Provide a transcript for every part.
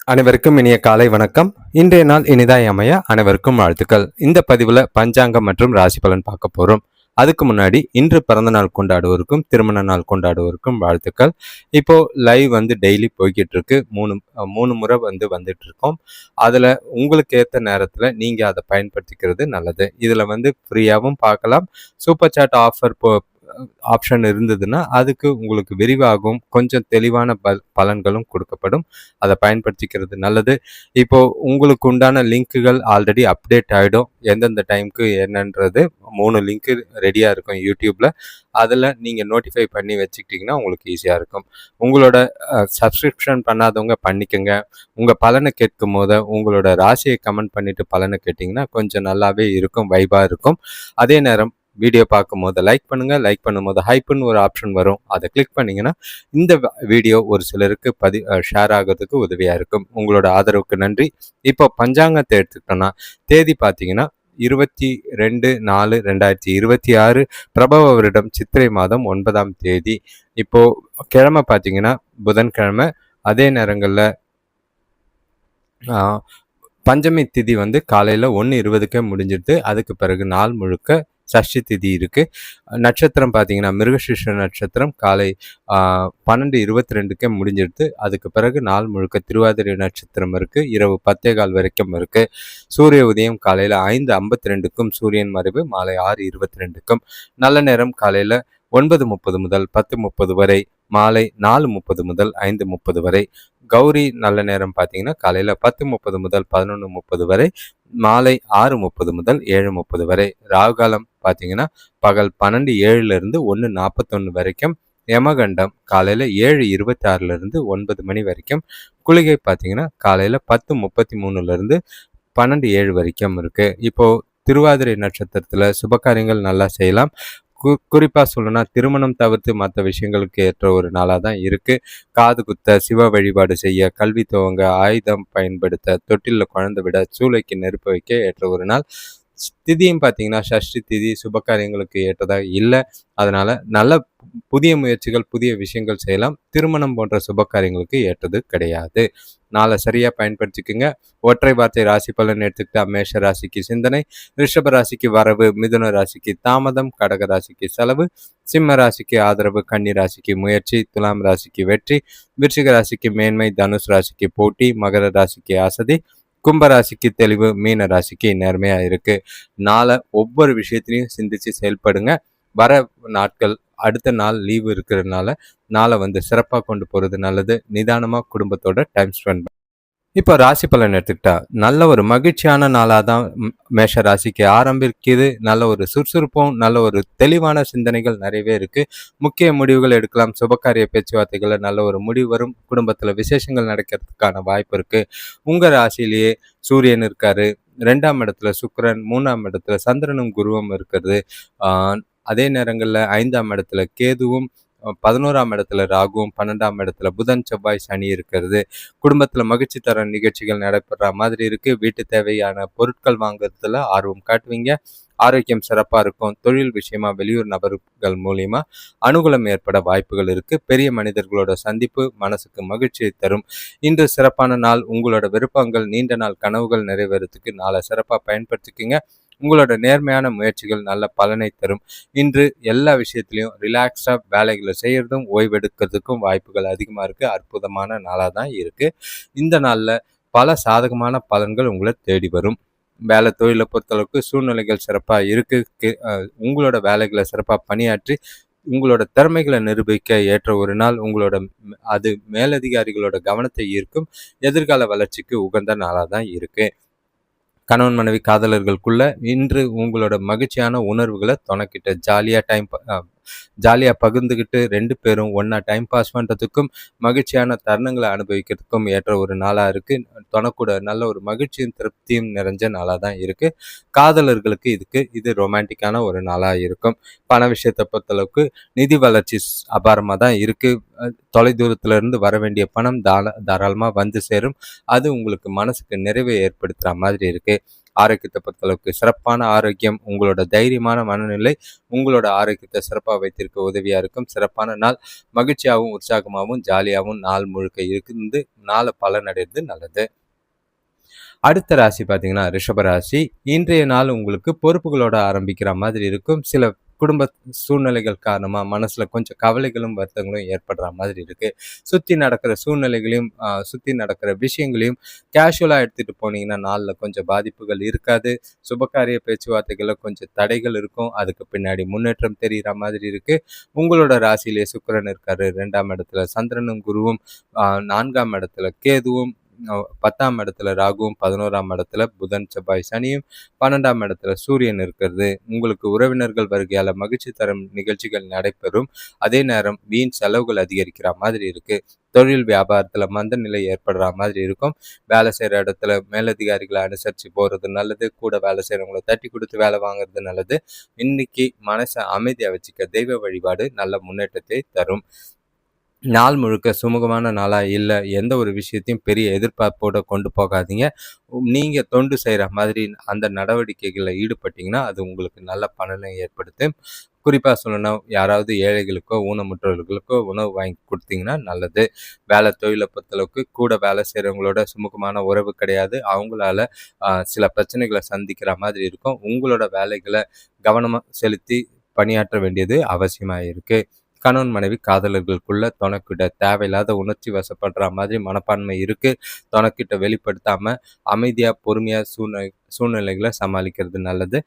அனைவருக்கும் இனிய காலை வணக்கம். இன்றைய நாள் இனிதாய் அமைய அனைவருக்கும் வாழ்த்துக்கள். இந்த பதிவில் பஞ்சாங்கம் மற்றும் ராசி பலன் பார்க்க போகிறோம். அதுக்கு முன்னாடி இன்று பிறந்த நாள் கொண்டாடுவோருக்கும் திருமண நாள் கொண்டாடுவோருக்கும் வாழ்த்துக்கள். இப்போ லைவ் டெய்லி போய்கிட்டு இருக்கு. மூணு முறை வந்துட்டு இருக்கோம். அதில் உங்களுக்கு ஏற்ற நேரத்தில் நீங்கள் அதை பயன்படுத்திக்கிறது நல்லது. இதில் ஃப்ரீயாகவும் பார்க்கலாம். சூப்பர் சாட் ஆப்ஷன் இருந்ததுன்னா அதுக்கு உங்களுக்கு விரிவாகவும் கொஞ்சம் தெளிவான பலன்களும் கொடுக்கப்படும். அதை பயன்படுத்திக்கிறது நல்லது. இப்போ உங்களுக்கு உண்டான லிங்க்குகள் ஆல்ரெடி அப்டேட் ஆகிடும். எந்தெந்த டைமுக்கு என்னன்றது 3 லிங்க்கு ரெடியாக இருக்கும் யூடியூப்பில். அதில் நீங்கள் நோட்டிஃபை பண்ணி வச்சுக்கிட்டிங்கன்னா உங்களுக்கு ஈஸியாக இருக்கும். உங்களோட சப்ஸ்கிரிப்ஷன் பண்ணாதவங்க பண்ணிக்கோங்க. உங்கள் பலனை கேட்கும் போது உங்களோட ராசியை கமெண்ட் பண்ணிவிட்டு பலனை கேட்டிங்கன்னா கொஞ்சம் நல்லாவே இருக்கும், வைபாக இருக்கும். அதே நேரம் வீடியோ பார்க்கும்போது லைக் பண்ணுங்கள். லைக் பண்ணும்போது ஹைப்புன்னு ஒரு ஆப்ஷன் வரும். அதை கிளிக் பண்ணிங்கன்னா இந்த வீடியோ ஒரு சிலருக்கு ஷேர் ஆகிறதுக்கு உதவியாக இருக்கும். உங்களோட ஆதரவுக்கு நன்றி. இப்போ பஞ்சாங்கத்தை எடுத்துக்கிட்டோன்னா தேதி பார்த்தீங்கன்னா 22/4/2026 பிரபவ வருடம் சித்திரை மாதம் 9ஆம் தேதி. இப்போது கிழமை பார்த்தீங்கன்னா புதன்கிழமை. அதே நேரங்களில் பஞ்சமி திதி காலையில் 1:20க்கே முடிஞ்சிடுது. அதுக்கு பிறகு நாள் முழுக்க சஷ்டி திதி இருக்குது. நட்சத்திரம் பார்த்தீங்கன்னா மிருகசீர்ஷ நட்சத்திரம் காலை 12:22க்கே முடிஞ்சிடுது. அதுக்கு பிறகு நாள் முழுக்க திருவாதிரை நட்சத்திரம் இருக்குது. இரவு 10:15 வரைக்கும் இருக்குது. சூரிய உதயம் காலையில் 5:52க்கும் சூரியன் மறைவு மாலை 6:22க்கும். நல்ல நேரம் காலையில் 9:30 முதல் 10:30 வரை, மாலை 4:30 முதல் 5:30 வரை. கௌரி நல்ல நேரம் பார்த்தீங்கன்னா காலையில் 10:30 முதல் 11:30 வரை, மாலை 6:30 முதல் 7:30 வரை. ராகுகாலம் பார்த்தீங்கன்னா பகல் 12:07 1:41 வரைக்கும். யமகண்டம் காலையில் 7:26 9 மணி வரைக்கும். குளிகை பார்த்தீங்கன்னா காலையில் 10:33 12:07 வரைக்கும் இருக்குது. இப்போது திருவாதிரை நட்சத்திரத்தில் சுபகாரியங்கள் நல்லா செய்யலாம். குறிப்பாக சொல்லணும்னா திருமணம் தவிர்த்து மற்ற விஷயங்களுக்கு ஏற்ற ஒரு நாளாக தான் இருக்குது. காது குத்த, சிவ வழிபாடு செய்ய, கல்வி துவங்க, ஆயுதம் பயன்படுத்த, தொட்டிலில் குழந்தை விட, சூளைக்கு நெருப்பு வைக்க ஏற்ற ஒரு நாள். திதியும் பார்த்தீங்கன்னா சஷ்டி திதி சுபகாரியங்களுக்கு ஏற்றதாக இல்லை. அதனால் நல்ல புதிய முயற்சிகள், புதிய விஷயங்கள் செய்யலாம். திருமணம் போன்ற சுபகாரியங்களுக்கு ஏற்றது கிடையாது. நாளை சரியாக பயன்படுத்திக்குங்க. ஒற்றை வார்த்தை ராசி பலன் எடுத்துக்கிட்டா மேஷ ராசிக்கு சிந்தனை, ரிஷப ராசிக்கு வரவு, மிதுன ராசிக்கு தாமதம், கடக ராசிக்கு செலவு, சிம்ம ராசிக்கு ஆதரவு, கன்னி ராசிக்கு முயற்சி, துலாம் ராசிக்கு வெற்றி, விருச்சிக ராசிக்கு மேன்மை, தனுஷ் ராசிக்கு போட்டி, மகர ராசிக்கு அசதி, கும்பராசிக்கு தெளிவு, மீன ராசிக்கு நேர்மையாக இருக்குது. நாளை ஒவ்வொரு விஷயத்திலையும் சிந்திச்சு செயல்படுங்க. வர நாட்கள் அடுத்த நாள் லீவு இருக்கிறதுனால நாளை சிறப்பாக கொண்டு போகிறது நல்லது. நிதானமாக குடும்பத்தோட டைம் ஸ்பெண்ட். இப்போ ராசி பலன் எடுத்துக்கிட்டா நல்ல ஒரு மகிழ்ச்சியான நாளாக தான் மேஷ ராசிக்கு ஆரம்பிக்குது. நல்ல ஒரு சுறுசுறுப்பும் நல்ல ஒரு தெளிவான சிந்தனைகள் நிறையவே இருக்குது. முக்கிய முடிவுகள் எடுக்கலாம். சுபகாரிய பேச்சுவார்த்தைகளில் நல்ல ஒரு முடிவு வரும். குடும்பத்தில் விசேஷங்கள் நடக்கிறதுக்கான வாய்ப்பு இருக்குது. உங்கள் ராசியிலேயே சூரியன் இருக்காரு, 2ஆம் இடத்துல சுக்கிரன், 3ஆம் இடத்துல சந்திரனும் குருவும் இருக்கிறது. அதே நேரங்களில் 5ஆம் இடத்துல கேதுவும், 11ஆம் இடத்துல ராகுவும், 12ஆம் இடத்துல புதன், செவ்வாய், சனி இருக்கிறது. குடும்பத்தில் மகிழ்ச்சி தர நிகழ்ச்சிகள் நடைபெற மாதிரி இருக்குது. வீட்டு தேவையான பொருட்கள் வாங்குறதுல ஆர்வம் காட்டுவீங்க. ஆரோக்கியம் சிறப்பாக இருக்கும். தொழில் விஷயமா வெளியூர் நபர்கள் மூலியமா அனுகூலம் ஏற்பட வாய்ப்புகள் இருக்குது. பெரிய மனிதர்களோட சந்திப்பு மனசுக்கு மகிழ்ச்சியை தரும். இன்று சிறப்பான நாள். உங்களோட விருப்பங்கள், நீண்ட நாள் கனவுகள் நிறைவேறதுக்கு நாளை சிறப்பாக பயன்படுத்திக்கிங்க. உங்களோட நேர்மையான முயற்சிகள் நல்ல பலனை தரும். இன்று எல்லா விஷயத்திலையும் ரிலாக்ஸாக வேலைகளை செய்கிறதும் ஓய்வெடுக்கிறதுக்கும் வாய்ப்புகள் அதிகமாக இருக்குது. அற்புதமான நாளாக தான் இருக்குது. இந்த நாளில் பல சாதகமான பலன்கள் உங்களை தேடி வரும். வேலை தொழிலை பொறுத்தளவுக்கு சூழ்நிலைகள் சிறப்பாக இருக்குது. உங்களோட வேலைகளை சிறப்பாக பணியாற்றி உங்களோட திறமைகளை நிரூபிக்க ஏற்ற ஒரு நாள். அது மேலதிகாரிகளோட கவனத்தை ஈர்க்கும். எதிர்கால வளர்ச்சிக்கு உகந்த நாளாக தான் இருக்குது. கணவன் மனைவி காதலர்களுக்குள்ள இன்று உங்களோட மகிழ்ச்சியான உணர்வுகளை துணைக்கிட்ட ஜாலியாக பகிர்ந்துக்கிட்டு 2 பேரும் ஒன்றா டைம் பாஸ் பண்ணுறதுக்கும் மகிழ்ச்சியான தருணங்களை அனுபவிக்கிறதுக்கும் ஏற்ற ஒரு நாளாக இருக்குது. துணைக்கூட நல்ல ஒரு மகிழ்ச்சியும் திருப்தியும் நிறைஞ்ச நாளாக தான் இருக்குது. காதலர்களுக்கு இது ரொமான்டிக்கான ஒரு நாளாக இருக்கும். பண விஷயத்தை பொறுத்தளவுக்கு நிதி வளர்ச்சி அபாரமாக தான் இருக்குது. தொலைதூரத்திலிருந்து வர வேண்டிய பணம் தாராளமாக சேரும். அது உங்களுக்கு மனசுக்கு நிறைவை ஏற்படுத்துகிற மாதிரி இருக்குது. ஆரோக்கியத்தை பொறுத்தளவுக்கு சிறப்பான ஆரோக்கியம், உங்களோட தைரியமான மனநிலை உங்களோட ஆரோக்கியத்தை சிறப்பாக வைத்திருக்க உதவியா இருக்கும். சிறப்பான நாள். மகிழ்ச்சியாகவும் உற்சாகமாகவும் ஜாலியாகவும் நாள் முழுக்க இருந்து நாளை பலனடைறது நல்லது. அடுத்த ராசி பார்த்தீங்கன்னா ரிஷப ராசி. இன்றைய நாள் உங்களுக்கு பொறுப்புகளோட ஆரம்பிக்கிற மாதிரி இருக்கும். சில குடும்ப சூழ்நிலைகள் காரணமா மனசுல கொஞ்சம் கவலைகளும் வருத்தங்களும் ஏற்படுற மாதிரி இருக்கு. சுத்தி நடக்கிற சூழ்நிலைகளையும் சுத்தி நடக்கிற விஷயங்களையும் கேஷுவலா எடுத்துட்டு போனீங்கன்னா நாள்ல கொஞ்சம் பாதிப்புகள் இருக்காது. சுபகாரிய பேச்சுவார்த்தைகள்ல கொஞ்சம் தடைகள் இருக்கும். அதுக்கு பின்னாடி முன்னேற்றம் தெரிகிற மாதிரி இருக்கு. உங்களோட ராசியிலே சுக்கிரன் இருக்காரு. 2ஆம் இடத்துல சந்திரனும் குருவும், 4ஆம் இடத்துல கேதுவும், 10ஆம் இடத்துல ராகுவும், 11ஆம் இடத்துல புதன் செவ்வாய் சனியும், 12ஆம் இடத்துல சூரியன் இருக்கிறது உங்களுக்கு உறவினர்கள் வருகையால மகிழ்ச்சி தரும் நிகழ்ச்சிகள் நடைபெறும். அதே நேரம் வீண் செலவுகள் அதிகரிக்கிற மாதிரி இருக்கு. தொழில் வியாபாரத்துல மந்த நிலை ஏற்படுற மாதிரி இருக்கும். வேலை செய்யற இடத்துல மேலதிகாரிகளை அனுசரித்து போறது நல்லது. கூட வேலை செய்யறவங்களை தட்டி கொடுத்து வேலை வாங்குறது நல்லது. இன்னைக்கு மனசை அமைதியா வச்சுக்க தெய்வ வழிபாடு நல்ல முன்னேற்றத்தை தரும். நாள் முழுக்க சுமூகமான நாளா இல்ல. எந்த ஒரு விஷயத்தையும் பெரிய எதிர்பார்ப்போட கொண்டு போகாதீங்க. நீங்க தொண்டு செய்யற மாதிரி அந்த நடவடிக்கைகள்ல ஈடுபட்டீங்கன்னா, அது உங்களுக்கு நல்ல பலனை ஏற்படுத்தும். குறிப்பா சொல்லணும்னா, யாராவது ஏழைகளுக்கோ, ஊனமுற்றவர்களுக்கோ உணவு வாங்கி கொடுத்தீங்கன்னா நல்லது. வேலை தொழிலை பொறுத்தளவுக்கு கூட வேலை செய்கிறவங்களோட சுமூகமான உறவு கிடையாது. அவங்களால சில பிரச்சனைகளை சந்திக்கிற மாதிரி இருக்கும். உங்களோட வேலைகளை கவனமா செலுத்தி பணியாற்ற வேண்டியது அவசியமா இருக்கு. கணவன் மனைவி காதலர்களுக்குள்ள தொணக்கிட்ட தேவையில்லாத உணர்ச்சி வசப்படுற மாதிரி மனப்பான்மை இருக்கு. தொணக்கிட்ட வெளிப்படுத்தாம அமைதியா பொறுமையா சூழ்நிலைகளை சமாளிக்கிறது நல்லது.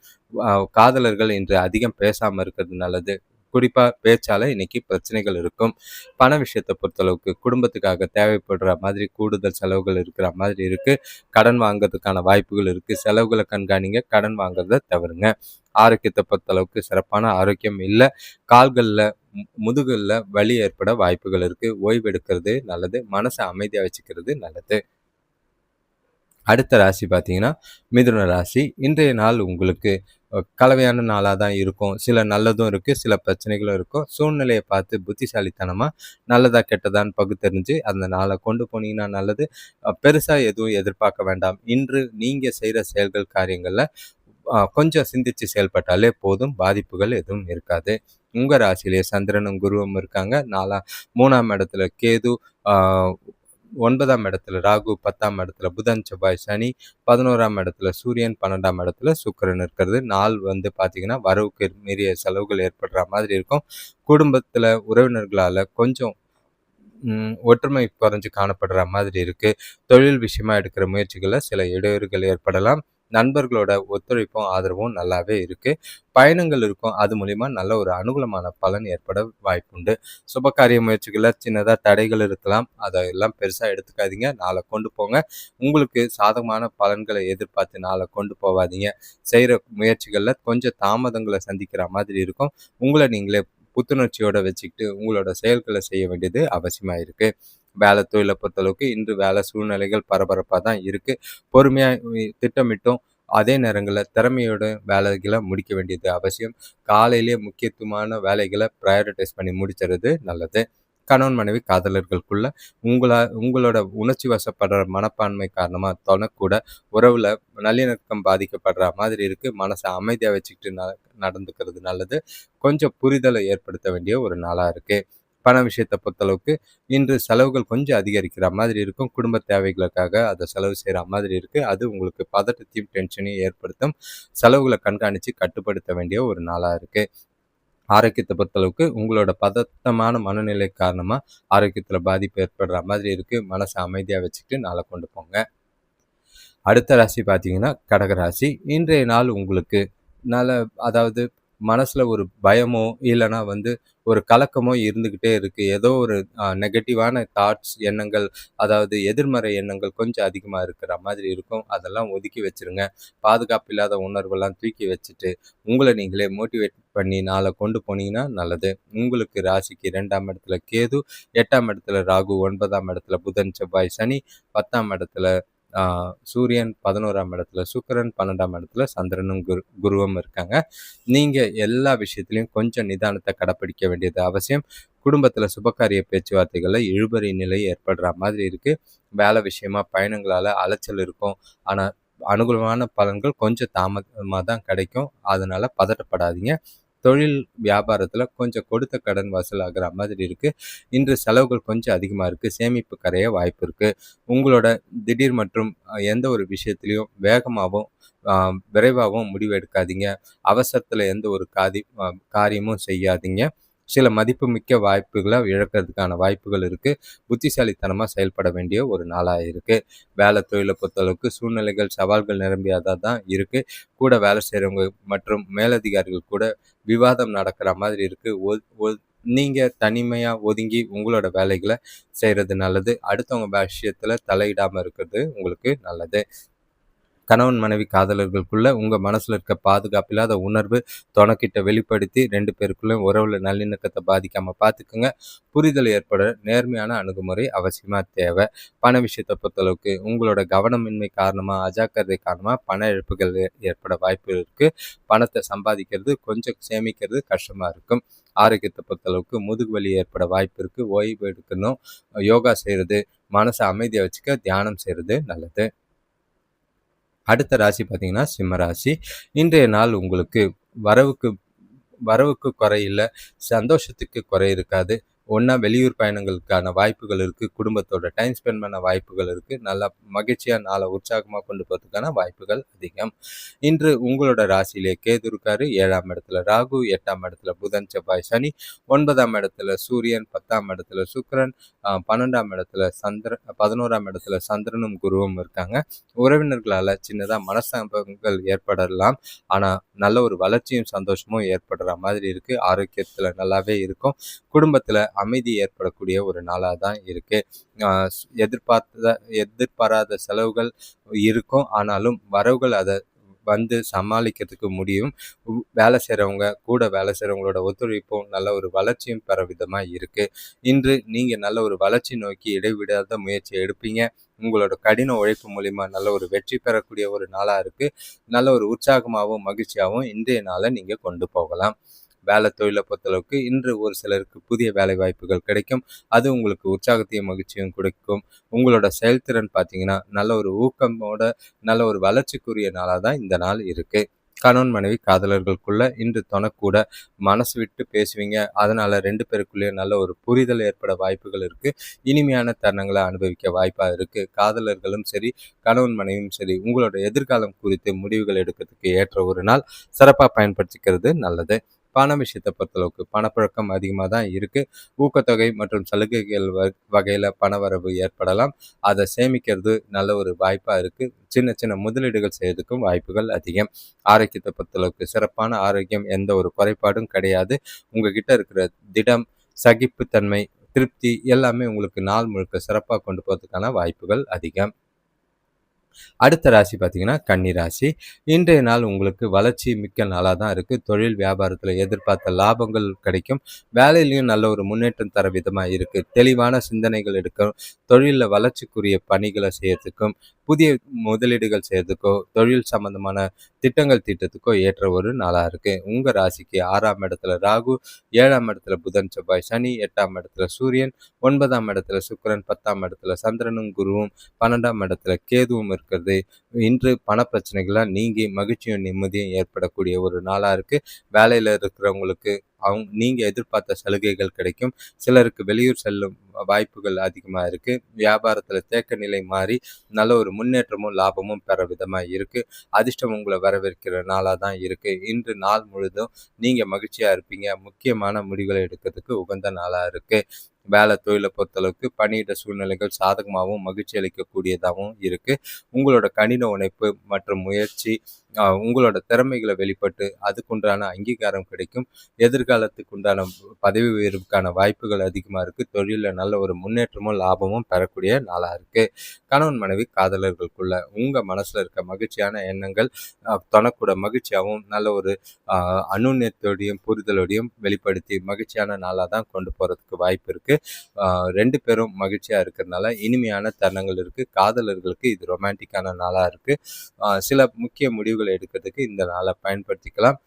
காதலர்கள் இன்று அதிகம் பேசாம இருக்கிறது நல்லது. குறிப்பா பேச்சால இன்னைக்கு பிரச்சனைகள் இருக்கும். பண விஷயத்தை பொறுத்தளவுக்கு குடும்பத்துக்காக தேவைப்படுற மாதிரி கூடுதல் செலவுகள் இருக்கிற மாதிரி இருக்கு. கடன் வாங்குறதுக்கான வாய்ப்புகள் இருக்கு. செலவுகளை கண்காணிங்க. கடன் வாங்குறத தவிருங்க. ஆரோக்கியத்தை பொறுத்தளவுக்கு சிறப்பான ஆரோக்கியம் இல்லை. கால்கள்ல முதுகுல வலி ஏற்பட வாய்ப்புகள் இருக்கு. ஓய்வு எடுக்கிறது நல்லது. மனசை அமைதியா வச்சுக்கிறது நல்லது. அடுத்த ராசி பார்த்தீங்கன்னா மிதுன ராசி. இன்றைய நாள் உங்களுக்கு கலவையான நாளாக தான் இருக்கும். சில நல்லதும் இருக்கு, சில பிரச்சனைகளும் இருக்கும். சூழ்நிலையை பார்த்து புத்திசாலித்தனமா நல்லதா கெட்டதான்னு பகுத்தறிஞ்சு அந்த நாளை கொண்டு போனீங்கன்னா நல்லது. பெருசா எதுவும் எதிர்பார்க்க வேண்டாம். இன்று நீங்க செய்யற செயல்கள் காரியங்கள்ல கொஞ்சம் சிந்திச்சு செயல்பட்டாலே போதும். பாதிப்புகள் எதுவும் இருக்காது. உங்க ராசியிலே சந்திரனும் குருவும் இருக்காங்க. 3ஆம் இடத்துல கேது, 9ஆம் இடத்துல ராகு, 10ஆம் இடத்துல புதன் செவ்வாய் சனி, 11ஆம் இடத்துல சூரியன், 12ஆம் இடத்துல சுக்கிரன் இருக்கிறது. நாள் பார்த்தீங்கன்னா வரவுக்கு மீறிய செலவுகள் ஏற்படுற மாதிரி இருக்கும். குடும்பத்துல உறவினர்களால கொஞ்சம் ஒற்றுமை குறைஞ்சு காணப்படுற மாதிரி இருக்கு. தொழில் விஷயமா எடுக்கிற முயற்சிகளில் சில இடையூறுகள் ஏற்படலாம். நண்பர்களோட ஒத்துழைப்பும் ஆதரவும் நல்லாவே இருக்கு. பயணங்கள் இருக்கும். அது மூலிமா நல்ல ஒரு அனுகூலமான பலன் ஏற்பட வாய்ப்புண்டு. சுபகாரிய முயற்சிகளில் சின்னதாக தடைகள் இருக்கலாம். அதெல்லாம் பெருசாக எடுத்துக்காதீங்க. நாளை கொண்டு போங்க. உங்களுக்கு சாதகமான பலன்களை எதிர்பார்த்து நாளை கொண்டு போகாதீங்க. செய்கிற முயற்சிகளில் கொஞ்சம் தாமதங்களை சந்திக்கிற மாதிரி இருக்கும். உங்களை நீங்களே புத்துணர்ச்சியோட வச்சுக்கிட்டு உங்களோட செயல்களை செய்ய வேண்டியது அவசியமா இருக்கு. வேலை தொழிலை பொறுத்தளவுக்கு இன்று வேலை சூழ்நிலைகள் பரபரப்பாக தான் இருக்கு. பொறுமையாக திட்டமிட்டும் அதே நேரங்களில் திறமையோட வேலைகளை முடிக்க வேண்டியது அவசியம். காலையிலேயே முக்கியத்துவமான வேலைகளை ப்ரையாரிட்டைஸ் பண்ணி முடிச்சுறது நல்லது. கணவன் மனைவி காதலர்களுக்குள்ள உங்களோட உணர்ச்சி வசப்படுற மனப்பான்மை காரணமாக தொணக்கூட உறவுல நல்லிணக்கம் பாதிக்கப்படுற மாதிரி இருக்கு. மனசை அமைதியாக வச்சுக்கிட்டு நடந்துக்கிறது நல்லது. கொஞ்சம் புரிதலை ஏற்படுத்த வேண்டிய ஒரு நாளாக இருக்கு. பண விஷயத்தை பொறுத்தளவுக்கு இன்று செலவுகள் கொஞ்சம் அதிகரிக்கிற மாதிரி இருக்கும். குடும்ப தேவைகளுக்காக அதை செலவு செய்கிற மாதிரி இருக்கு. அது உங்களுக்கு பதட்டத்தையும் டென்ஷனையும் ஏற்படுத்தும். செலவுகளை கண்காணித்து கட்டுப்படுத்த வேண்டிய ஒரு நாளாக இருக்கு. ஆரோக்கியத்தை பொறுத்தளவுக்கு உங்களோட பதட்டமான மனநிலை காரணமாக ஆரோக்கியத்தில் பாதிப்பு ஏற்படுற மாதிரி இருக்கு. மனசை அமைதியாக வச்சுக்கிட்டு நாளை கொண்டு போங்க. அடுத்த ராசி பார்த்தீங்கன்னா கடகராசி. இன்றைய நாள் உங்களுக்கு அதாவது மனசுல ஒரு பயமோ இல்லைன்னா ஒரு கலக்கமோ இருந்துக்கிட்டே இருக்கு. ஏதோ ஒரு நெகட்டிவான தாட்ஸ், எண்ணங்கள், அதாவது எதிர்மறை எண்ணங்கள் கொஞ்சம் அதிகமாக இருக்கிற மாதிரி இருக்கும். அதெல்லாம் ஒதுக்கி வச்சிருங்க. பாதுகாப்பு இல்லாத உணர்வெல்லாம் தூக்கி வச்சுட்டு உங்களை நீங்களே மோட்டிவேட் பண்ணி நாளை கொண்டு போனீங்கன்னா நல்லது. உங்களுக்கு ராசிக்கு 2ஆம் இடத்துல கேது, 8ஆம் இடத்துல ராகு, 9ஆம் இடத்துல புதன் செவ்வாய் சனி, 10ஆம் இடத்துல சூரியன், 11ஆம் இடத்துல சுக்கிரன், 12ஆம் இடத்துல சந்திரனும் குருவும் இருக்காங்க. நீங்க எல்லா விஷயத்திலையும் கொஞ்சம் நிதானத்தை கடைப்பிடிக்க வேண்டியது அவசியம். குடும்பத்துல சுபகாரிய பேச்சுவார்த்தைகள்ல இழுபறி நிலை ஏற்படுற மாதிரி இருக்கு. வேலை விஷயமா பயணங்களால அலைச்சல் இருக்கும். ஆனா அனுகூலமான பலன்கள் கொஞ்சம் தாமதமாக தான் கிடைக்கும். அதனால பதட்டப்படாதீங்க. தொழில் வியாபாரத்தில் கொஞ்சம் கொடுத்த கடன் வசூலாகிற மாதிரி இருக்குது. இன்று செலவுகள் கொஞ்சம் அதிகமாக இருக்குது. சேமிப்பு கரைய வாய்ப்பு இருக்குது. உங்களோட திடீர் மற்றும் எந்த ஒரு விஷயத்துலையும் வேகமாகவும் விரைவாகவும் முடிவு எடுக்காதீங்க. அவசரத்தில் எந்த ஒரு காரியமும் செய்யாதீங்க. சில மதிப்புமிக்க வாய்ப்புகளை இழக்கிறதுக்கான வாய்ப்புகள் இருக்குது. புத்திசாலித்தனமாக செயல்பட வேண்டிய ஒரு நாளாக இருக்குது. வேலை தொழிலை பொறுத்தளவுக்கு சூழ்நிலைகள் சவால்கள் நிரம்பியதாக தான் இருக்குது. கூட வேலை செய்கிறவங்க மற்றும் மேலதிகாரிகள் கூட விவாதம் நடக்கிற மாதிரி இருக்குது. நீங்கள் தனிமையாக ஒதுங்கி உங்களோட வேலைகளை செய்கிறது நல்லது. அடுத்தவங்க விஷயத்தில் தலையிடாமல் இருக்கிறது உங்களுக்கு நல்லது. கணவன் மனைவி காதலர்களுக்குள்ள உங்கள் மனசில் இருக்க பாதுகாப்பில்லாத உணர்வு துணைக்கிட்ட வெளிப்படுத்தி 2 பேருக்குள்ள உறவுல நல்லிணக்கத்தை பாதிக்காமல் பார்த்துக்குங்க. புரிதல் ஏற்பட நேர்மையான அணுகுமுறை அவசியமாக தேவை. பண விஷயத்தை பொறுத்தளவுக்கு உங்களோட கவனமின்மை காரணமாக அஜாக்கிரதை காரணமாக பண இழப்புகள் ஏற்பட வாய்ப்பு இருக்குது. பணத்தை சம்பாதிக்கிறது கொஞ்சம் சேமிக்கிறது கஷ்டமாக இருக்கும். ஆரோக்கியத்தை பொறுத்தளவுக்கு முதுகு வலி ஏற்பட வாய்ப்பு இருக்குது. ஓய்வு எடுக்கணும். யோகா செய்கிறது, மனசை அமைதியாக வச்சுக்க தியானம் செய்கிறது நல்லது. அடுத்த ராசி பார்த்தீங்கன்னா சிம்ம ராசி. இன்றைய நாள் உங்களுக்கு வரவுக்கு குறை இல்லை, சந்தோஷத்துக்கு குறை இருக்காது. ஒன்றா வெளியூர் பயணங்களுக்கான வாய்ப்புகள் இருக்குது. குடும்பத்தோட டைம் ஸ்பெண்ட் பண்ண வாய்ப்புகள் இருக்குது. நல்லா மகிழ்ச்சியாக நாளை உற்சாகமாக கொண்டு போகிறதுக்கான வாய்ப்புகள் அதிகம். இன்று உங்களோட ராசியிலே கேது இருக்காரு. 7ஆம் இடத்துல ராகு, 8ஆம் இடத்துல புதன், செவ்வாய், சனி, 9ஆம் இடத்துல சூரியன், 10ஆம் இடத்துல சுக்கிரன், 12ஆம் இடத்துல 11ஆம் இடத்துல சந்திரனும் குருவும் இருக்காங்க. உறவினர்களால் சின்னதாக மனஸ்தாபங்கள் ஏற்படலாம். ஆனால் நல்ல ஒரு வளர்ச்சியும் சந்தோஷமும் ஏற்படுற மாதிரி இருக்குது. ஆரோக்கியத்தில் நல்லாவே இருக்கும். குடும்பத்தில் அமைதி ஏற்படக்கூடிய ஒரு நாளாக தான் இருக்குது. எதிர்பாராத செலவுகள் இருக்கும். ஆனாலும் வரவுகள் அதை வந்து சமாளிக்கிறதுக்கு முடியும். வேலை செய்கிறவங்களோட ஒத்துழைப்பும் நல்ல ஒரு வளர்ச்சியும் பெற விதமாக இருக்குது. இன்று நீங்கள் நல்ல ஒரு வளர்ச்சி நோக்கி இடைவிடாத முயற்சி எடுப்பீங்க. உங்களோட கடின உழைப்பு மூலிமா நல்ல ஒரு வெற்றி பெறக்கூடிய ஒரு நாளாக இருக்குது. நல்ல ஒரு உற்சாகமாகவும் மகிழ்ச்சியாகவும் இன்றைய நாளை நீங்கள் கொண்டு போகலாம். வேலை தொழிலை பொறுத்தளவுக்கு இன்று ஒரு சிலருக்கு புதிய வேலை வாய்ப்புகள் கிடைக்கும். அது உங்களுக்கு உற்சாகத்தையும் மகிழ்ச்சியும் கொடுக்கும். உங்களோட செயல்திறன் பார்த்தீங்கன்னா நல்ல ஒரு ஊக்கமோட நல்ல ஒரு வளர்ச்சிக்குரிய நாளாக தான் இந்த நாள் இருக்குது. கணவன் மனைவி காதலர்களுக்குள்ள இன்று தொணக்கூட மனசு விட்டு பேசுவீங்க. அதனால 2 பேருக்குள்ளேயும் நல்ல ஒரு புரிதல் ஏற்பட வாய்ப்புகள் இருக்குது. இனிமையான தருணங்களை அனுபவிக்க வாய்ப்பாக இருக்குது. காதலர்களும் சரி, கணவன் மனைவியும் சரி, உங்களோட எதிர்காலம் குறித்து முடிவுகள் எடுக்கிறதுக்கு ஏற்ற ஒரு நாள். சிறப்பாக பயன்படுத்திக்கிறது நல்லது. பண விஷயத்தை பொறுத்தளவுக்கு பணப்புழக்கம் அதிகமாக தான் இருக்குது. ஊக்கத்தொகை மற்றும் சலுகைகள் வகையில் பணவரவு ஏற்படலாம். அதை சேமிக்கிறது நல்ல ஒரு வாய்ப்பாக இருக்குது. சின்ன சின்ன முதலீடுகள் செய்யறதுக்கும் வாய்ப்புகள் அதிகம். ஆரோக்கியத்தை பொறுத்தளவுக்கு சிறப்பான ஆரோக்கியம், எந்த ஒரு குறைபாடும் கிடையாது. உங்ககிட்ட இருக்கிற திடம், சகிப்புத்தன்மை, திருப்தி எல்லாமே உங்களுக்கு நாள் முழுக்க சிறப்பாக கொண்டு போகிறதுக்கான வாய்ப்புகள் அதிகம். அடுத்த ராசி பார்த்தீங்கன்னா கன்னி ராசி. இன்றைய நாள் உங்களுக்கு வளர்ச்சி மிக்க நாளாக தான் இருக்குது. தொழில் வியாபாரத்தில் எதிர்பார்த்த லாபங்கள் கிடைக்கும். வேலையிலையும் நல்ல ஒரு முன்னேற்றம் தர விதமாக இருக்குது. தெளிவான சிந்தனைகள் எடுக்கும். தொழிலில் வளர்ச்சிக்குரிய பணிகளை செய்யறதுக்கும் புதிய முதலீடுகள் செய்யறதுக்கோ தொழில் சம்பந்தமான திட்டங்கள் தீட்டத்துக்கோ ஏற்ற ஒரு நாளாக இருக்குது. உங்கள் ராசிக்கு 6ஆம் இடத்துல ராகு, 7ஆம் இடத்துல புதன், செவ்வாய், சனி, 8ஆம் இடத்துல சூரியன், 9ஆம் இடத்துல சுக்கிரன், 10ஆம் இடத்துல சந்திரனும் குருவும், 12ஆம் இடத்துல கேதுவும் இருக்கிறது. இன்று பண பிரச்சனைகள்லாம் நீங்கி மகிழ்ச்சியும் நிம்மதியும் ஏற்படக்கூடிய ஒரு நாளாக இருக்குது. வேலையில் இருக்கிறவங்களுக்கு நீங்கள் எதிர்பார்த்த சலுகைகள் கிடைக்கும். சிலருக்கு வெளியூர் செல்லும் வாய்ப்புகள் அதிகமாக இருக்குது. வியாபாரத்தில் தேக்க நிலை மாறி நல்ல ஒரு முன்னேற்றமும் லாபமும் பெற விதமாக இருக்குது. அதிர்ஷ்டம் உங்களை வரவேற்கிற நாளாக தான் இருக்குது. இன்று நாள் முழுதும் நீங்கள் மகிழ்ச்சியாக இருப்பீங்க. முக்கியமான முடிவுகளை எடுக்கிறதுக்கு உகந்த நாளாக இருக்குது. வேலை தொழிலை பொறுத்தளவுக்கு பணியிட சூழ்நிலைகள் சாதகமாகவும் மகிழ்ச்சி அளிக்கக்கூடியதாகவும் இருக்குது. உங்களோட கடின உழைப்பு மற்றும் முயற்சி உங்களோட திறமைகளை வெளிப்பட்டு அதுக்குண்டான அங்கீகாரம் கிடைக்கும். எதிர்காலத்துக்கு உண்டான பதவி உயர்வுக்கான வாய்ப்புகள் அதிகமாக இருக்குது. தொழிலில் நல்ல ஒரு முன்னேற்றமும் லாபமும் பெறக்கூடிய நாளாக இருக்குது. கணவன் மனைவி காதலர்களுக்குள்ள உங்கள் மனசில் இருக்க மகிழ்ச்சியான எண்ணங்கள் தனக்கூட மகிழ்ச்சியாகவும் நல்ல ஒரு அனுநியத்தோடையும் புரிதலோடையும் வெளிப்படுத்தி மகிழ்ச்சியான நாளாக தான் கொண்டு போகிறதுக்கு வாய்ப்பு இருக்குது. 2 பேரும் மகிழ்ச்சியாக இருக்கிறதுனால இனிமையான தருணங்கள் இருக்குது. காதலர்களுக்கு இது ரொமான்டிக்கான நாளாக இருக்குது. சில முக்கிய முடிவுகளை எடுக்கிறதுக்கு இந்த நாளை பயன்படுத்திக்கலாம்.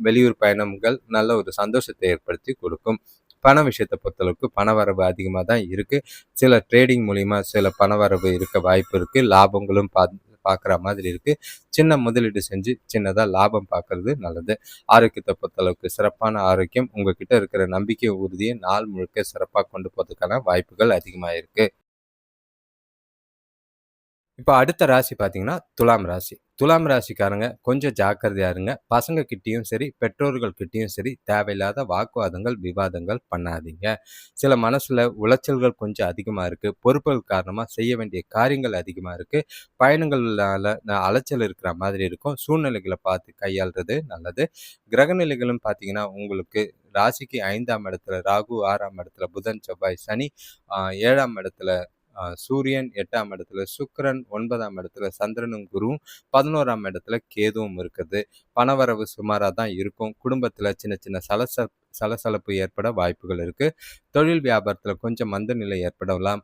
வெளியூர் பயணங்கள் நல்ல ஒரு சந்தோஷத்தை ஏற்படுத்தி கொடுக்கும். பண விஷயத்தை பொறுத்தளவுக்கு பணவரவு அதிகமாக தான் இருக்குது. சில ட்ரேடிங் மூலிமா சில பணவரவு இருக்க வாய்ப்பு இருக்குது. லாபங்களும் பார்க்குற மாதிரி இருக்கு. சின்ன முதலீடு செஞ்சு சின்னதா லாபம் பார்க்கறது நல்லது. ஆரோக்கியத்தை பொறுத்தளவுக்கு சிறப்பான ஆரோக்கியம். உங்ககிட்ட இருக்கிற நம்பிக்கை, உறுதியை நாள் முழுக்க சிறப்பா கொண்டு போறதுக்கான வாய்ப்புகள் அதிகமா இருக்கு. இப்ப அடுத்த ராசி பார்த்தீங்கன்னா, துலாம் ராசி. துலாம் ராசிக்காரங்க கொஞ்சம் ஜாக்கிரதையா இருங்க. பசங்க கிட்டயும் சரி, பெற்றோர்கள் கிட்டயும் சரி, தேவையில்லாத வாக்குவாதங்கள், விவாதங்கள் பண்ணாதீங்க. சில மனசுல உளைச்சல்கள் கொஞ்சம் அதிகமா இருக்கு. பொறுப்புகள் காரணமா செய்ய வேண்டிய காரியங்கள் அதிகமா இருக்கு. பயணங்கள்னால அலைச்சல் இருக்கிற மாதிரி இருக்கும். சூழ்நிலைகள பார்த்து கையாள்றது நல்லது. கிரகநிலைகளும் பார்த்தீங்கன்னா, உங்களுக்கு ராசிக்கு 5ஆம் இடத்துல ராகு, 6ஆம் இடத்துல புதன், செவ்வாய், சனி, 7ஆம் இடத்துல சூரியன், 8ஆம் இடத்துல சுக்கிரன், 9ஆம் இடத்துல சந்திரனும் குருவும், 11ஆம் இடத்துல கேதுவும் இருக்குது. பணவரவு சுமாரா தான் இருக்கும். குடும்பத்துல சின்ன சின்ன சலசலப்பு ஏற்பட வாய்ப்புகள் இருக்கு. தொழில் வியாபாரத்துல கொஞ்சம் மந்த நிலை ஏற்படலாம்.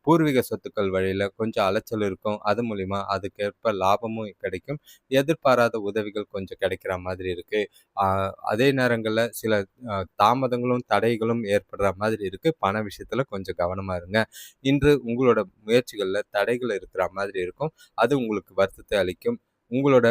பூர்வீக சொத்துக்கள் வழியில கொஞ்சம் அலைச்சல் இருக்கும். அது மூலியமா அதுக்கேற்ப லாபமும் கிடைக்கும். எதிர்பாராத உதவிகள் கொஞ்சம் கிடைக்கிற மாதிரி இருக்கு. அதே நேரங்கள்ல சில தாமதங்களும், தடைகளும் ஏற்படுற மாதிரி இருக்கு. பண விஷயத்துல கொஞ்சம் கவனமா இருங்க. இன்று உங்களோட முயற்சிகள்ல தடைகள் இருக்கிற மாதிரி இருக்கும். அது உங்களுக்கு வருத்தத்தை அளிக்கும். உங்களோட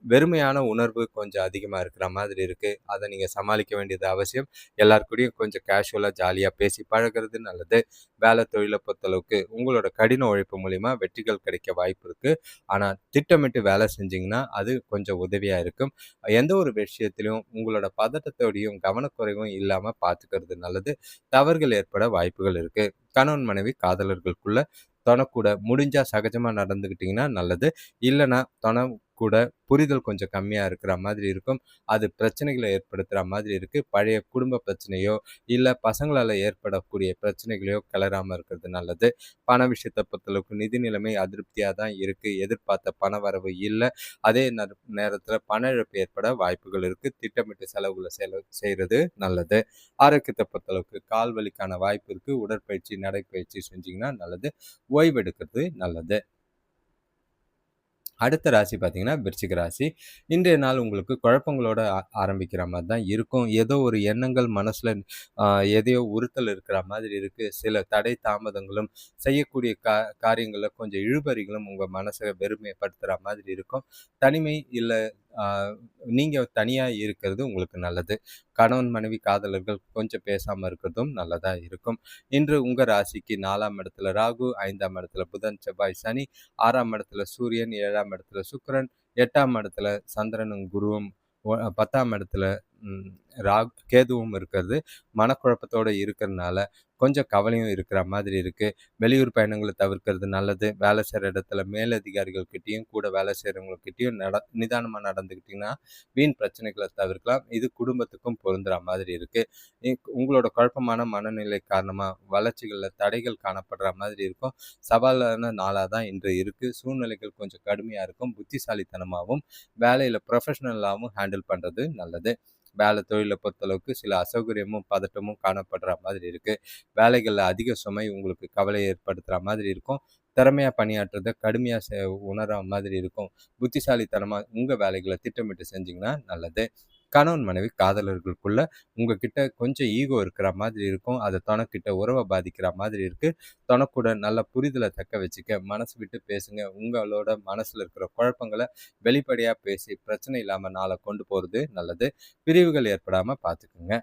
வெறுமையான உணர்வு கொஞ்சம் அதிகமா இருக்கிற மாதிரி இருக்கு. அத நீங்க சமாளிக்க வேண்டியது அவசியம். எல்லார் கூடயும் கொஞ்சம் கேஷுவலா, ஜாலியா பேசி பழகுறது நல்லது. வேலை தொழில பொறுத்தளவுக்கு உங்களோட கடின உழைப்பு மூலியமா வெற்றிகள் கிடைக்க வாய்ப்பு இருக்கு. ஆனா திட்டமிட்டு வேலை செஞ்சீங்கன்னா, அது கொஞ்சம் உதவியா இருக்கும். எந்த ஒரு விஷயத்திலும் உங்களோட பதட்டத்தோடையும், கவனக்குறைவும் இல்லாம பார்த்துக்கிறது நல்லது. தவறுகள் ஏற்பட வாய்ப்புகள் இருக்கு. கணவன், மனைவி, காதலர்களுக்குள்ள தொணக்கூட முடிஞ்சா சகஜமா நடந்துக்கிட்டீங்கன்னா நல்லது. இல்லைன்னா கூட புரிதல் கொஞ்சம் கம்மியா இருக்கிற மாதிரி இருக்கும். அது பிரச்சனைகளை ஏற்படுத்துற மாதிரி இருக்கு. பழைய குடும்ப பிரச்சனையோ, இல்ல பசங்களால ஏற்படக்கூடிய பிரச்சனைகளையோ கிளறாம இருக்கிறது நல்லது. பண விஷயத்தை பொறுத்தளவுக்கு நிதி நிலைமை அதிருப்தியா தான் இருக்கு. எதிர்பார்த்த பண வரவு இல்ல. அதே நேரத்துல பண இழப்பு ஏற்பட வாய்ப்புகள் இருக்கு. திட்டமிட்டு செலவுகளை செய்யறது நல்லது. ஆரோக்கியத்தை பொறுத்தளவுக்கு கால் வலிக்கான வாய்ப்பு இருக்கு. உடற்பயிற்சி, நடைப்பயிற்சி செஞ்சீங்கன்னா நல்லது. ஓய்வெடுக்கிறது நல்லது. அடுத்த ராசி பார்த்தீங்கன்னா, விருச்சிக ராசி. இன்றைய நாள் உங்களுக்கு குழப்பங்களோட ஆரம்பிக்கிற மாரி தான் இருக்கும். ஏதோ ஒரு எண்ணங்கள் மனசுல அ எதையோ உறுத்தல் இருக்கிற மாதிரி இருக்கு. சில தடை தாமதங்களும், செய்யக்கூடிய காரியங்கள்ல கொஞ்சம் இழுபறிகளும் உங்க மனச வெறுமைப்படுத்துற மாதிரி இருக்கும். தனிமை இல்ல அ நீங்க தனியா இருக்கிறது உங்களுக்கு நல்லது. கணவன், மனைவி, காதலர்கள் கொஞ்சம் பேசாம இருக்கிறதும் நல்லதா இருக்கும். இன்று உங்க ராசிக்கு 4ஆம் இடத்துல ராகு, 5ஆம் இடத்துல புதன், செவ்வாய், சனி, 6ஆம் இடத்துல சூரியன், 7ஆம் இடத்துல சுக்கிரன், 8ஆம் இடத்துல சந்திரனும் குருவும், 10ஆம் இடத்துல ம் கேதுவும் இருக்கிறது. மனக்குழப்பத்தோட இருக்கிறனால கொஞ்சம் கவலையும் இருக்கிற மாதிரி இருக்கு. வெளியூர் பயணங்களை தவிர்க்கிறது நல்லது. வேலை செய்ற இடத்துல மேலதிகாரிகள் கிட்டயும், கூட வேலை செய்றவங்க கிட்டயும் நிதானமா நடந்துக்கிட்டீங்கன்னா, வீண் பிரச்சனைகள தவிர்க்கலாம். இது குடும்பத்துக்கும் பொருந்துற மாதிரி இருக்கு. உங்களோட குழப்பமான மனநிலை காரணமா வளர்ச்சிகள்ல தடைகள் காணப்படுற மாதிரி இருக்கும். சவாலான நாளா தான் இன்று இருக்கு. சூழ்நிலைகள் கொஞ்சம் கடுமையா இருக்கும். புத்திசாலித்தனமாவும், வேலையில ப்ரொஃபஷனலாவும் ஹேண்டில் பண்றது நல்லது. வேலை தொழில பொறுத்தளவுக்கு சில அசௌகரியமும், பதட்டமும் காணப்படுற மாதிரி இருக்கு. வேலைகள்ல அதிக சுமை உங்களுக்கு கவலை ஏற்படுத்துற மாதிரி இருக்கும். திறமையா பணியாற்றுறத கடுமையா உணர்ற மாதிரி இருக்கும். புத்திசாலித்தனமா உங்க வேலைகள திட்டமிட்டு செஞ்சீங்கன்னா நல்லது. கணவன், மனைவி, காதலர்களுக்குள்ள உங்ககிட்ட கொஞ்சம் ஈகோ இருக்கிற மாதிரி இருக்கும். அது தொணக்கிட்ட உறவ பாதிக்கிற மாதிரி இருக்கு. தொணக்கூட நல்ல புரிதல தக்க வச்சுக்க மனசு விட்டு பேசுங்க. உங்களோட மனசுல இருக்கிற குழப்பங்கள வெளிப்படையா பேசி பிரச்சனை இல்லாம நாள கொண்டு போறது நல்லது. பிரிவுகள் ஏற்படாம பார்த்துக்குங்க.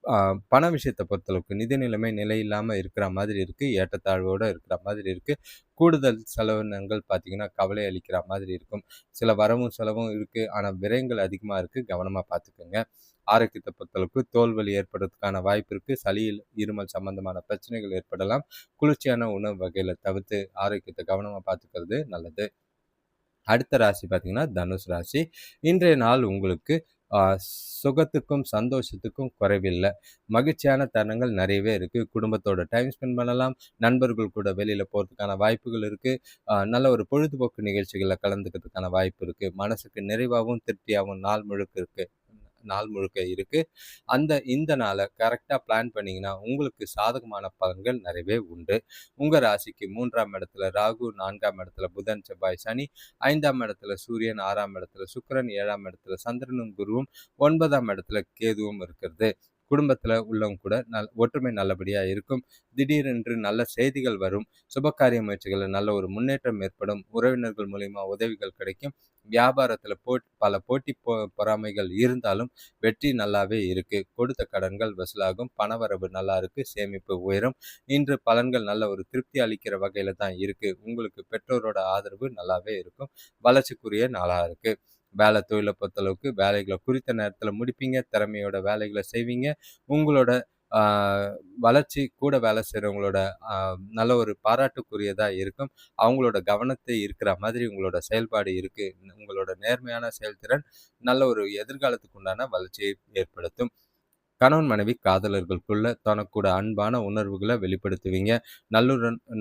ஆ பண விஷயத்த பொறுத்தளவுக்கு நிதி நிலைமை நிலையில்லாம இருக்கிற மாதிரி இருக்கு. ஏற்றத்தாழ்வோட இருக்கிற மாதிரி இருக்கு. கூடுதல் செலவினங்கள் பார்த்தீங்கன்னா, கவலை அளிக்கிற மாதிரி இருக்கும். சில வரவும் செலவும் இருக்கு. ஆனா விரயங்கள் அதிகமா இருக்கு. கவனமா பார்த்துக்கங்க. ஆரோக்கியத்த பொறுத்தளவுக்கு தோல் வலி ஏற்படுறதுக்கான வாய்ப்பு இருக்கு. சளி, இருமல் சம்பந்தமான பிரச்சனைகள் ஏற்படலாம். குளிர்ச்சியான உணவு வகைகள தவிர்த்து ஆரோக்கியத்த கவனமா பார்த்துக்கிறது நல்லது. அடுத்த ராசி பார்த்தீங்கன்னா, தனுசு ராசி. இன்றைய நாள் உங்களுக்கு அ சுகத்துக்கும், சந்தோஷத்துக்கும் குறைவில்ல. மகிழ்ச்சியான தருணங்கள் நிறையவே இருக்கு. குடும்பத்தோட டைம் ஸ்பெண்ட் பண்ணலாம். நண்பர்கள் கூட வெளியில போறதுக்கான வாய்ப்புகள் இருக்கு. நல்ல ஒரு பொழுதுபோக்கு நிகழ்ச்சிகள்ல கலந்துக்கிறதுக்கான வாய்ப்பு இருக்கு. மனசுக்கு நிறைவாவும், திருப்தியாவும் நாள் முழுக்க இருக்கு. இந்த நாள கரெக்ட்டா பிளான் பண்ணீங்கன்னா, உங்களுக்கு சாதகமான பலன்கள் நிறையவே உண்டு. உங்க ராசிக்கு 3ஆம் இடத்துல ராகு, 4ஆம் இடத்துல புதன், செவ்வாய், சனி, 5ஆம் இடத்துல சூரியன், 6ஆம் இடத்துல சுக்கிரன், 7ஆம் இடத்துல சந்திரனும், குருவும், 9ஆம் இடத்துல கேதுவும் இருக்கிறது. குடும்பத்தில் உள்ளவங்க கூட ஒற்றுமை நல்லபடியாக இருக்கும். திடீரென்று நல்ல செய்திகள் வரும். சுபகாரிய முயற்சிகளில் நல்ல ஒரு முன்னேற்றம் ஏற்படும். உறவினர்கள் மூலியமா உதவிகள் கிடைக்கும். வியாபாரத்தில் பல போட்டி பொறாமைகள் இருந்தாலும் வெற்றி நல்லாவே இருக்கு. கொடுத்த கடன்கள் வசூலாகும். பணவரவு நல்லா இருக்கு. சேமிப்பு உயரும். இன்று பலன்கள் நல்ல ஒரு திருப்தி அளிக்கிற வகையில தான் இருக்கு. உங்களுக்கு பெற்றோரோட ஆதரவு நல்லாவே இருக்கும். வளர்ச்சிக்குரிய நாளா இருக்கு. வேலை தொழிலை பொறுத்தளவுக்கு வேலைகளை குறித்த நேரத்தில் முடிப்பீங்க. திறமையோட வேலைகளை செய்வீங்க. உங்களோட வளர்ச்சி கூட வேலை செய்கிறவங்களோட நல்ல ஒரு பாராட்டுக்குரியதா இருக்கும். அவங்களோட கவனத்தை இருக்கிற மாதிரி உங்களோட செயல்பாடு இருக்கு. உங்களோட நேர்மையான செயல்திறன் நல்ல ஒரு எதிர்காலத்துக்கு உண்டான வளர்ச்சியை ஏற்படுத்தும். கணவன் மனைவி காதலர்களுக்குள்ள தனக்கூட அன்பான உணர்வுகளை வெளிப்படுத்துவீங்க.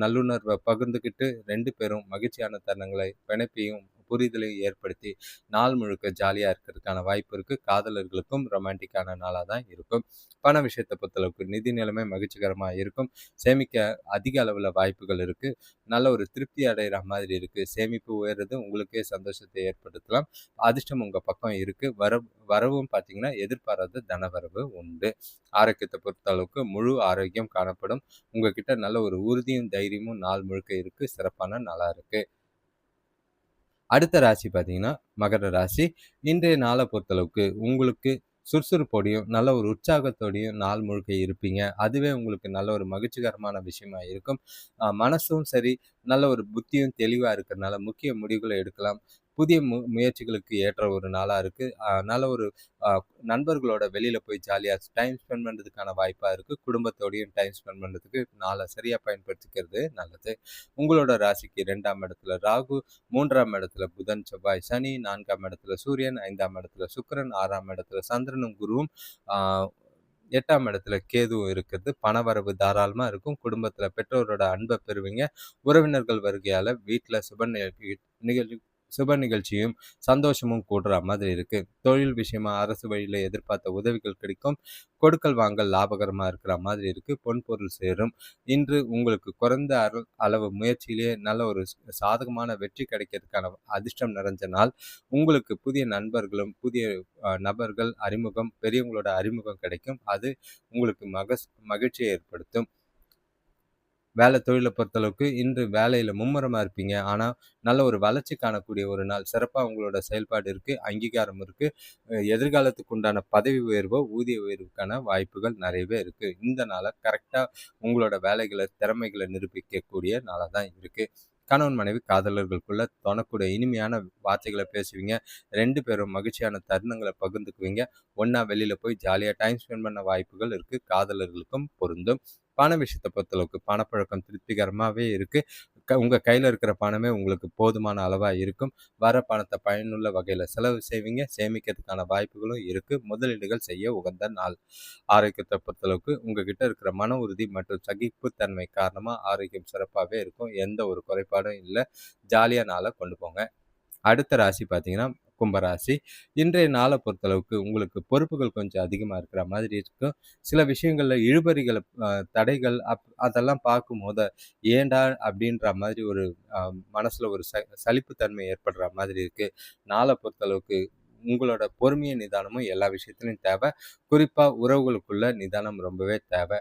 நல்லுணர்வை பகிர்ந்துக்கிட்டு 2 பேரும் மகிழ்ச்சியான தருணங்களை பிணைப்பையும் புரிதலையும் ஏற்படுத்தி நாள் முழுக்க ஜாலியா இருக்கிறதுக்கான வாய்ப்பு இருக்கு. காதலர்களுக்கும் ரொமான்டிக்கான நாளா தான் இருக்கும். பண விஷயத்தை பொறுத்தளவுக்கு நிதி நிலைமை மகிழ்ச்சிகரமா இருக்கும். சேமிக்க அதிக அளவுல வாய்ப்புகள் இருக்கு. நல்ல ஒரு திருப்தி அடைகிற மாதிரி இருக்கு. சேமிப்பு உயர்றது உங்களுக்கே சந்தோஷத்தை ஏற்படுத்தலாம். அதிர்ஷ்டம் உங்க பக்கம் இருக்கு. வரவும் பார்த்தீங்கன்னா எதிர்பாராத தனவரவு உண்டு. ஆரோக்கியத்தை பொறுத்த அளவுக்கு முழு ஆரோக்கியம் காணப்படும். உங்ககிட்ட நல்ல ஒரு உறுதியும் தைரியமும் நாள் முழுக்க இருக்கு. சிறப்பான நாளா இருக்கு. அடுத்த ராசி பார்த்தீங்கன்னா மகர ராசி. இன்றைய நாளை பொறுத்தளவுக்கு உங்களுக்கு சுறுசுறுப்போடையும் நல்ல ஒரு உற்சாகத்தோடையும் நாள் முழுக்க இருப்பீங்க. அதுவே உங்களுக்கு நல்ல ஒரு மகிழ்ச்சிகரமான விஷயமா இருக்கும். மனசும் சரி நல்ல ஒரு புத்தியும் தெளிவாக இருக்கிறதுனால முக்கிய முடிவுகளை எடுக்கலாம். புதிய முயற்சிகளுக்கு ஏற்ற ஒரு நாளாக இருக்குது. நல்ல ஒரு நண்பர்களோட வெளியில் போய் ஜாலியாக டைம் ஸ்பெண்ட் பண்ணுறதுக்கான வாய்ப்பாக இருக்குது. குடும்பத்தோடையும் டைம் ஸ்பெண்ட் பண்ணுறதுக்கு நாளை சரியாக பயன்படுத்திக்கிறது நல்லது. உங்களோட ராசிக்கு 2ஆம் இடத்துல ராகு, 3ஆம் இடத்துல புதன், செவ்வாய், சனி, 4ஆம் இடத்துல சூரியன், 5ஆம் இடத்துல சுக்கிரன், 6ஆம் இடத்துல சந்திரனும் குருவும், 8ஆம் இடத்துல கேதுவும் இருக்கிறது. பணவரவு தாராளமாக இருக்கும். குடும்பத்தில் பெற்றோரோட அன்பை பெறுவீங்க. உறவினர்கள் வருகையால் வீட்டில் சுப நிகழ்ச்சியும் சந்தோஷமும் கூடுற மாதிரி இருக்கு. தொழில் விஷயமா அரசு வழியில் எதிர்பார்த்த உதவிகள் கிடைக்கும். கொடுக்கல் வாங்கல் லாபகரமாக இருக்கிற மாதிரி இருக்கு. பொன்பொருள் சேரும். இன்று உங்களுக்கு குறைந்த அளவு முயற்சியிலேயே நல்ல ஒரு சாதகமான வெற்றி கிடைக்கிறதுக்கான அதிர்ஷ்டம் நிறைஞ்ச நாள். உங்களுக்கு புதிய நண்பர்களும் புதிய நபர்கள் அறிமுகம், பெரியவங்களோட அறிமுகம் கிடைக்கும். அது உங்களுக்கு மகிழ்ச்சியை ஏற்படுத்தும். வேலை தொழிலை பொறுத்தளவுக்கு இன்று வேலையில் மும்முரமாக இருப்பீங்க. ஆனால் நல்ல ஒரு வளர்ச்சி காணக்கூடிய ஒரு நாள். சிறப்பாக உங்களோட செயல்பாடு இருக்குது. அங்கீகாரம் இருக்குது. எதிர்காலத்துக்கு உண்டான பதவி உயர்வோ ஊதிய உயர்வுக்கான வாய்ப்புகள் நிறையவே இருக்குது. இந்த நாளை கரெக்டாக உங்களோட வேலைகளை திறமைகளை நிரூபிக்கக்கூடிய நாளாக தான் இருக்குது. கணவன் மனைவி காதலர்களுக்குள்ள தனக்கூட இனிமையான வார்த்தைகளை பேசுவீங்க. 2 பேரும் மகிழ்ச்சியான தருணங்களை பகிர்ந்துக்குவீங்க. ஒன்றா வெளியில் போய் ஜாலியாக டைம் ஸ்பெண்ட் பண்ண வாய்ப்புகள் இருக்குது. காதலர்களுக்கும் பொருந்தும். பண விஷயத்தை பொறுத்தளவுக்கு பணப்பழக்கம் திருப்திகரமாகவே இருக்குது. உங்கள் கையில் இருக்கிற பணமே உங்களுக்கு போதுமான அளவாக இருக்கும். வர பணத்தை பயனுள்ள வகையில் செலவு செய்வீங்க. சேமிக்கிறதுக்கான வாய்ப்புகளும் இருக்குது. முதலீடுகள் செய்ய உகந்த நாள். ஆரோக்கியத்தை பொறுத்தளவுக்கு உங்ககிட்ட இருக்கிற மன உறுதி மற்றும் சகிப்புத்தன்மை காரணமாக ஆரோக்கியம் சிறப்பாகவே இருக்கும். எந்த ஒரு குறைபாடும் இல்லை. ஜாலியாக நாளை கொண்டு போங்க. அடுத்த ராசி பார்த்தீங்கன்னா கும்பராசி. இன்றைய நாளை பொறுத்தளவுக்கு உங்களுக்கு பொறுப்புகள் கொஞ்சம் அதிகமாக இருக்கிற மாதிரி இருக்கும். சில விஷயங்களில் இழுபறிகள், தடைகள் அதெல்லாம் பார்க்கும்போது ஏண்டா அப்படின்ற மாதிரி ஒரு மனசில் ஒரு சலிப்புத்தன்மை ஏற்படுற மாதிரி இருக்குது. நாளை பொறுத்தளவுக்கு உங்களோட பொறுமையும் நிதானமும் எல்லா விஷயத்துலையும் தேவை. குறிப்பாக உறவுகளுக்குள்ள நிதானம் ரொம்பவே தேவை.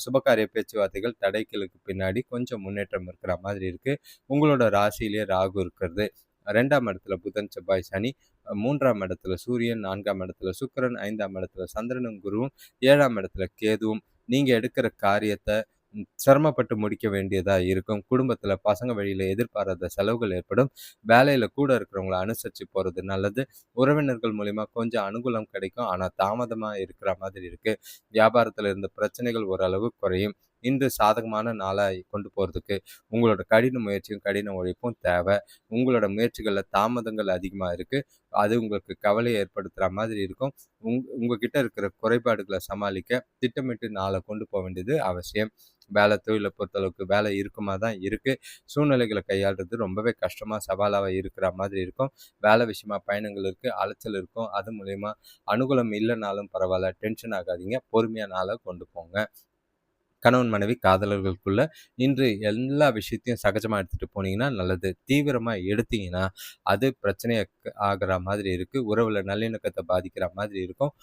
சுபகாரிய பேச்சுவார்த்தைகள் தடைகளுக்கு பின்னாடி கொஞ்சம் முன்னேற்றம் இருக்கிற மாதிரி இருக்குது. உங்களோட ராசியிலே ராகு இருக்கிறது. 2ஆம் இடத்துல புதன், செவ்வாய், சனி, 3ஆம் இடத்துல சூரியன், 4ஆம் இடத்துல சுக்கிரன், 5ஆம் இடத்துல சந்திரனும் குருவும், 7ஆம் இடத்துல கேதுவும். நீங்கள் எடுக்கிற காரியத்தை சிரமப்பட்டு முடிக்க வேண்டியதா இருக்கும். குடும்பத்துல பசங்க வழியில எதிர்பாராத செலவுகள் ஏற்படும். வேலையில கூட இருக்கிறவங்களை அனுசரிச்சு போறது நல்லது. உறவினர்கள் மூலியமா கொஞ்சம் அனுகூலம் கிடைக்கும். ஆனா தாமதமா இருக்கிற மாதிரி இருக்கு. வியாபாரத்துல இருந்த பிரச்சனைகள் ஓரளவு குறையும். இன்று சாதகமான நாளாக கொண்டு போகிறதுக்கு உங்களோட கடின முயற்சியும் கடின உழைப்பும் தேவை. உங்களோட முயற்சிகளில் தாமதங்கள் அதிகமாக இருக்குது. அது உங்களுக்கு கவலையை ஏற்படுத்துகிற மாதிரி இருக்கும். உங்ககிட்ட இருக்கிற குறைபாடுகளை சமாளிக்க திட்டமிட்டு நாளை கொண்டு போக வேண்டியது அவசியம். வேலை தொழிலை பொறுத்தளவுக்கு வேலை இருக்குமா தான் இருக்குது. சூழ்நிலைகளை கையாளுறது ரொம்பவே கஷ்டமாக சவாலாக இருக்கிற மாதிரி இருக்கும். வேலை விஷயமா பயணங்கள் இருக்குது, அலைச்சல் இருக்கும். அது மூலயமா அனுகூலம் இல்லைனாலும் பரவாயில்ல, டென்ஷன் ஆகாதீங்க. பொறுமையாக நாளை கொண்டு போங்க. கணவன் மனைவி காதலர்களுக்குள்ள இன்று எல்லா விஷயத்தையும் சகஜமாக எடுத்துகிட்டு போனீங்கன்னா நல்லது. தீவிரமாக எடுத்தீங்கன்னா அது பிரச்சனையா ஆகிற மாதிரி இருக்குது. உறவில் நல்லிணக்கத்தை பாதிக்கிற மாதிரி இருக்கும்.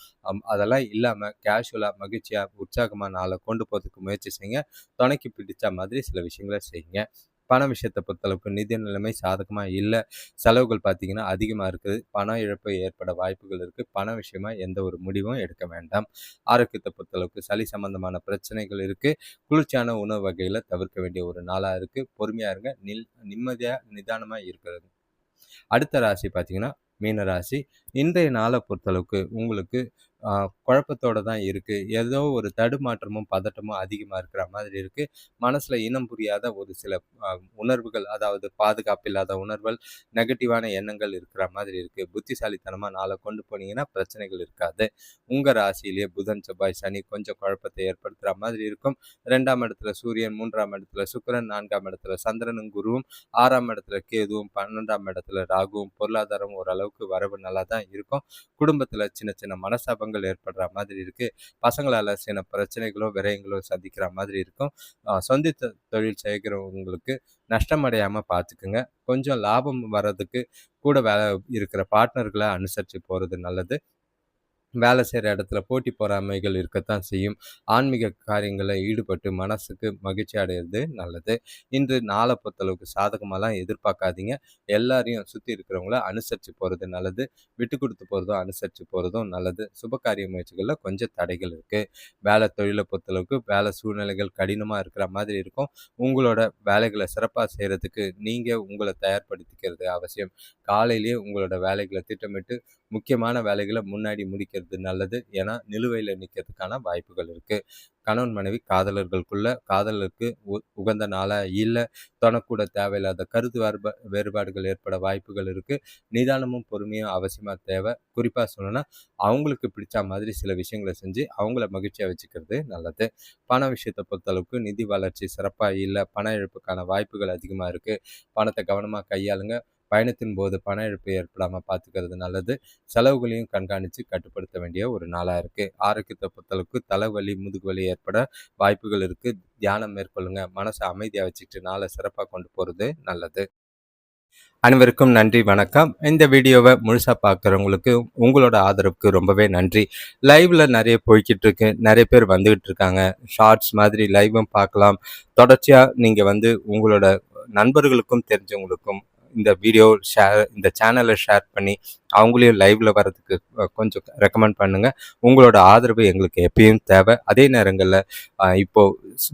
அதெல்லாம் இல்லாமல் கேஷுவலாக மகிழ்ச்சியாக உற்சாகமாக நாளை கொண்டு போகிறதுக்கு முயற்சி செய்யுங்க. துணைக்கு பிடிச்ச மாதிரி சில விஷயங்களை செய்யுங்க. பண விஷயத்தை பொறுத்தளவுக்கு நிதி நிலைமை சாதகமாக இல்லை. செலவுகள் பார்த்தீங்கன்னா அதிகமாக இருக்குது. பண இழப்பு ஏற்பட வாய்ப்புகள் இருக்குது. பண விஷயமா எந்த ஒரு முடிவும் எடுக்க வேண்டாம். ஆரோக்கியத்தை பொறுத்தளவுக்கு சளி சம்பந்தமான பிரச்சனைகள் இருக்குது. குளிர்ச்சியான உணவு வகைகளை தவிர்க்க வேண்டிய ஒரு நாளாக இருக்குது. பொறுமையாக இருங்க. நிம்மதியாக நிதானமாக இருக்கிறது. அடுத்த ராசி பார்த்தீங்கன்னா மீன ராசி. இன்றைய நாளை பொறுத்தளவுக்கு உங்களுக்கு குழப்பத்தோடு தான் இருக்குது. ஏதோ ஒரு தடுமாற்றமும் பதட்டமும் அதிகமாக இருக்கிற மாதிரி இருக்குது. மனசில் இனம் புரியாத ஒரு சில உணர்வுகள், அதாவது பாதுகாப்பு இல்லாத உணர்வுகள், நெகட்டிவான எண்ணங்கள் இருக்கிற மாதிரி இருக்குது. புத்திசாலித்தனமாக நாளை கொண்டு போனீங்கன்னா பிரச்சனைகள் இருக்காது. உங்கள் ராசியிலேயே புதன் செவ்வாய் சனி கொஞ்சம் குழப்பத்தை ஏற்படுத்துகிற மாதிரி இருக்கும். 2ஆம் இடத்துல சூரியன், 3ஆம் இடத்துல சுக்கிரன், 4ஆம் இடத்துல சந்திரனும் குருவும், 6ஆம் இடத்துல கேதுவும், 12ஆம் இடத்துல ராகுவும். பொருளாதாரம் ஓரளவுக்கு வரவு நல்லா தான் இருக்கும். குடும்பத்தில் சின்ன சின்ன மனசாபங்கள் ஏற்படுற மாதிரி இருக்கு. பசங்களால சில பிரச்சனைகளோ விரயங்களோ சந்திக்கிற மாதிரி இருக்கும். சொந்த தொழில் செய்கிறவங்களுக்கு நஷ்டம் அடையாம பார்த்துக்குங்க. கொஞ்சம் லாபம் வர்றதுக்கு கூட வேலை இருக்கிற பார்ட்னர்களை அனுசரித்து போகிறது நல்லது. வேலை செய்கிற இடத்துல போட்டி பொறாமைகள் இருக்கத்தான் செய்யும். ஆன்மீக காரியங்களில் ஈடுபட்டு மனசுக்கு மகிழ்ச்சி அடைகிறது நல்லது. இன்று நாளை பொறுத்தளவுக்கு சாதகமாலாம் எதிர்பார்க்காதீங்க. எல்லாரையும் சுற்றி இருக்கிறவங்கள அனுசரித்து போகிறது நல்லது. விட்டு கொடுத்து போகிறதும் அனுசரித்து போகிறதும் நல்லது. சுபகாரிய முயற்சிகளில் கொஞ்சம் தடைகள் இருக்குது. வேலை தொழிலை பொறுத்தளவுக்கு வேலை சூழ்நிலைகள் கடினமாக இருக்கிற மாதிரி இருக்கும். உங்களோட வேலைகளை சிறப்பாக செய்கிறதுக்கு நீங்கள் உங்களை தயார்படுத்திக்கிறது அவசியம். காலையிலேயே உங்களோட வேலைகளை திட்டமிட்டு முக்கியமான வேலைகளை முன்னாடி முடிக்கிறது நல்லது. ஏன்னா நிலுவையில் நிற்கிறதுக்கான வாய்ப்புகள் இருக்குது. கணவன் மனைவி காதலருக்கு உகந்த நாளாக இல்லை. தனக்கூட தேவையில்லாத கருத்து வேறுபாடுகள் ஏற்பட வாய்ப்புகள் இருக்குது. நிதானமும் பொறுமையும் அவசியமாக தேவை. குறிப்பாக சொல்லணும்னா அவங்களுக்கு பிடிச்ச மாதிரி சில விஷயங்களை செஞ்சு அவங்கள மகிழ்ச்சியாக வச்சுக்கிறது நல்லது. பண விஷயத்தை பொறுத்தளவுக்கு நிதி வளர்ச்சி சிறப்பாக இல்லை. பண இழப்புக்கான வாய்ப்புகள் அதிகமாக இருக்குது. பணத்தை கவனமாக கையாளுங்க. பயணத்தின் போது பண இழப்பு ஏற்படாமல் பார்த்துக்கிறது நல்லது. செலவுகளையும் கண்காணித்து கட்டுப்படுத்த வேண்டிய ஒரு நாளாக இருக்குது. ஆரோக்கியத்தை பொறுத்தளவுக்கு தலைவலி முதுகுவலி ஏற்பட வாய்ப்புகள் இருக்குது. தியானம் மேற்கொள்ளுங்க. மனசை அமைதியாக வச்சுக்கிட்டு நாளை சிறப்பாக கொண்டு போகிறது நல்லது. அனைவருக்கும் நன்றி, வணக்கம். இந்த வீடியோவை முழுசாக பார்க்குறவங்களுக்கு உங்களோட ஆதரவுக்கு ரொம்பவே நன்றி. லைவில் நிறைய போய்கிட்டு இருக்கு. நிறைய பேர் வந்துக்கிட்டு இருக்காங்க. ஷார்ட்ஸ் மாதிரி லைவும் பார்க்கலாம். தொடர்ச்சியாக நீங்கள் உங்களோட நண்பர்களுக்கும் தெரிஞ்சவங்களுக்கும் இந்த சேனலை ஷேர் பண்ணி அவங்களையும் லைவ்ல வர்றதுக்கு கொஞ்சம் ரெக்கமெண்ட் பண்ணுங்க. உங்களோட ஆதரவு எங்களுக்கு எப்பயும் தேவை. அதே நேரங்களில் இப்போ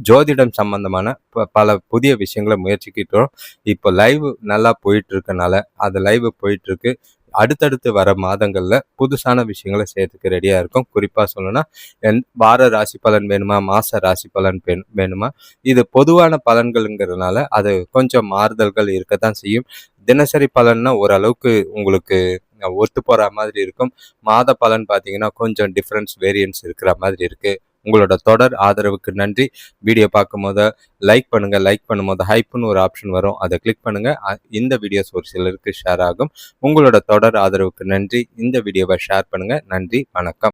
ஜோதிடம் சம்பந்தமான பல புதிய விஷயங்களை முயற்சிக்கிட்டோம். இப்போ லைவ் நல்லா போயிட்டு இருக்கனால அது லைவ் போயிட்டு இருக்கு. அடுத்தடுத்து வர மாதங்களில் புதுசான விஷயங்களை செய்யறதுக்கு ரெடியாக இருக்கும். குறிப்பாக சொல்லணும்னா வார ராசி பலன் வேணுமா, மாத ராசி பலன் வேணுமா, இது பொதுவான பலன்கள்ங்கிறதுனால அது கொஞ்சம் மாறுதல்கள் இருக்கத்தான் செய்யும். தினசரி பலன்னா ஓரளவுக்கு உங்களுக்கு ஒத்து போகிற மாதிரி இருக்கும். மாத பலன் பார்த்தீங்கன்னா கொஞ்சம் வேரியன்ஸ் இருக்கிற மாதிரி இருக்குது. உங்களோட தொடர் ஆதரவுக்கு நன்றி. வீடியோ பார்க்கும்போது லைக் பண்ணுங்கள். லைக் பண்ணும்போது ஹைப்புன்னு ஒரு ஆப்ஷன் வரும், அதை கிளிக் பண்ணுங்கள். இந்த வீடியோஸ் ஒரு சிலருக்கு ஷேர் ஆகும். உங்களோட தொடர் ஆதரவுக்கு நன்றி. இந்த வீடியோவை ஷேர் பண்ணுங்கள். நன்றி, வணக்கம்.